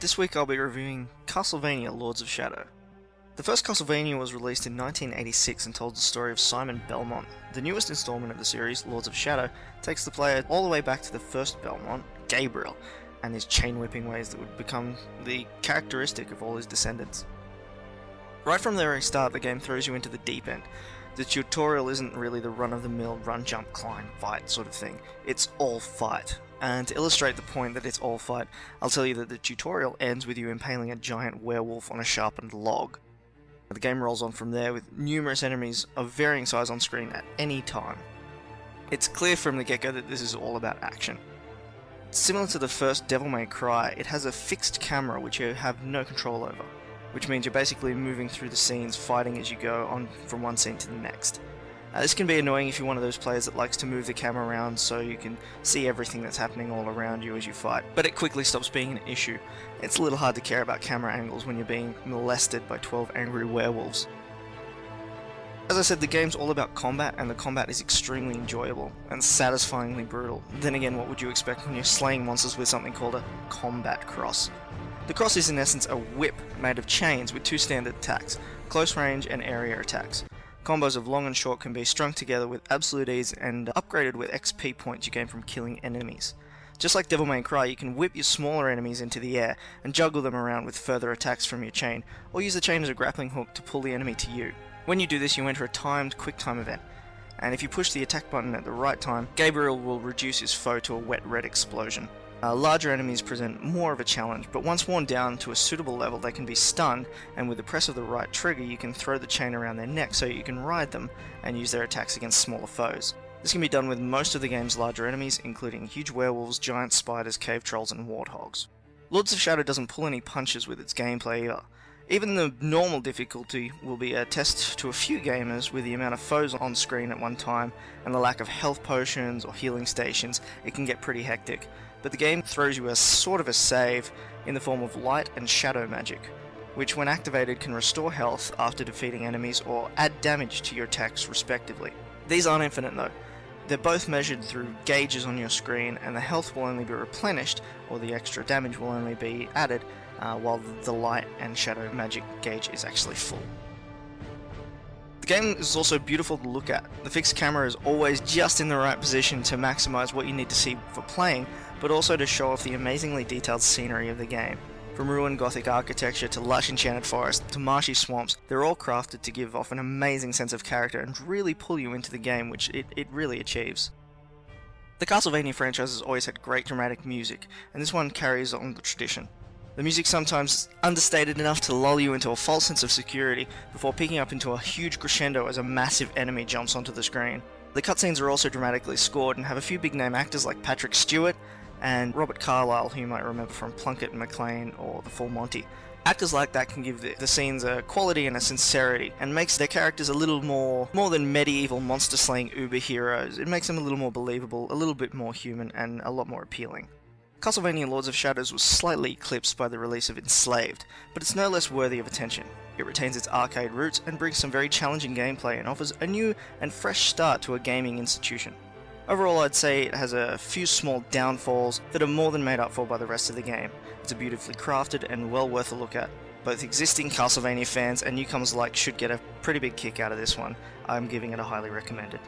This week I'll be reviewing Castlevania Lords of Shadow. The first Castlevania was released in 1986 and told the story of Simon Belmont. The newest installment of the series, Lords of Shadow, takes the player all the way back to the first Belmont, Gabriel, and his chain-whipping ways that would become the characteristic of all his descendants. Right from the very start, the game throws you into the deep end. The tutorial isn't really the run-of-the-mill run, jump, climb, fight sort of thing. It's all fight. And to illustrate the point that it's all fight, I'll tell you that the tutorial ends with you impaling a giant werewolf on a sharpened log. The game rolls on from there with numerous enemies of varying size on screen at any time. It's clear from the get-go that this is all about action. Similar to the first Devil May Cry, it has a fixed camera which you have no control over, which means you're basically moving through the scenes, fighting as you go on from one scene to the next. This can be annoying if you're one of those players that likes to move the camera around so you can see everything that's happening all around you as you fight, but it quickly stops being an issue. It's a little hard to care about camera angles when you're being molested by 12 angry werewolves. As I said, the game's all about combat, and the combat is extremely enjoyable and satisfyingly brutal. Then again, what would you expect when you're slaying monsters with something called a combat cross? The cross is in essence a whip made of chains with two standard attacks, close range and area attacks. Combos of long and short can be strung together with absolute ease and upgraded with XP points you gain from killing enemies. Just like Devil May Cry, you can whip your smaller enemies into the air and juggle them around with further attacks from your chain, or use the chain as a grappling hook to pull the enemy to you. When you do this, you enter a timed quick-time event, and if you push the attack button at the right time, Gabriel will reduce his foe to a wet red explosion. Larger enemies present more of a challenge, but once worn down to a suitable level they can be stunned, and with the press of the right trigger you can throw the chain around their neck so you can ride them and use their attacks against smaller foes. This can be done with most of the game's larger enemies, including huge werewolves, giant spiders, cave trolls and warthogs. Lords of Shadow doesn't pull any punches with its gameplay either. Even the normal difficulty will be a test to a few gamers with the amount of foes on screen at one time and the lack of health potions or healing stations. It can get pretty hectic. But the game throws you a sort of a save in the form of light and shadow magic, which when activated can restore health after defeating enemies or add damage to your attacks respectively. These aren't infinite though. They're both measured through gauges on your screen, and the health will only be replenished, or the extra damage will only be added, while the light and shadow magic gauge is actually full. The game is also beautiful to look at. The fixed camera is always just in the right position to maximize what you need to see for playing, but also to show off the amazingly detailed scenery of the game. From ruined gothic architecture to lush enchanted forests to marshy swamps, they're all crafted to give off an amazing sense of character and really pull you into the game, which it really achieves. The Castlevania franchise has always had great dramatic music, and this one carries on the tradition. The music sometimes understated enough to lull you into a false sense of security before picking up into a huge crescendo as a massive enemy jumps onto the screen. The cutscenes are also dramatically scored and have a few big name actors like Patrick Stewart and Robert Carlyle, who you might remember from Plunkett and McLean or The Full Monty. Actors like that can give the scenes a quality and a sincerity, and makes their characters a little more than medieval monster-slaying uber heroes. It makes them a little more believable, a little bit more human, and a lot more appealing. Castlevania Lords of Shadows was slightly eclipsed by the release of Enslaved, but it's no less worthy of attention. It retains its arcade roots and brings some very challenging gameplay and offers a new and fresh start to a gaming institution. Overall, I'd say it has a few small downfalls that are more than made up for by the rest of the game. It's a beautifully crafted and well worth a look at. Both existing Castlevania fans and newcomers alike should get a pretty big kick out of this one. I'm giving it a highly recommended.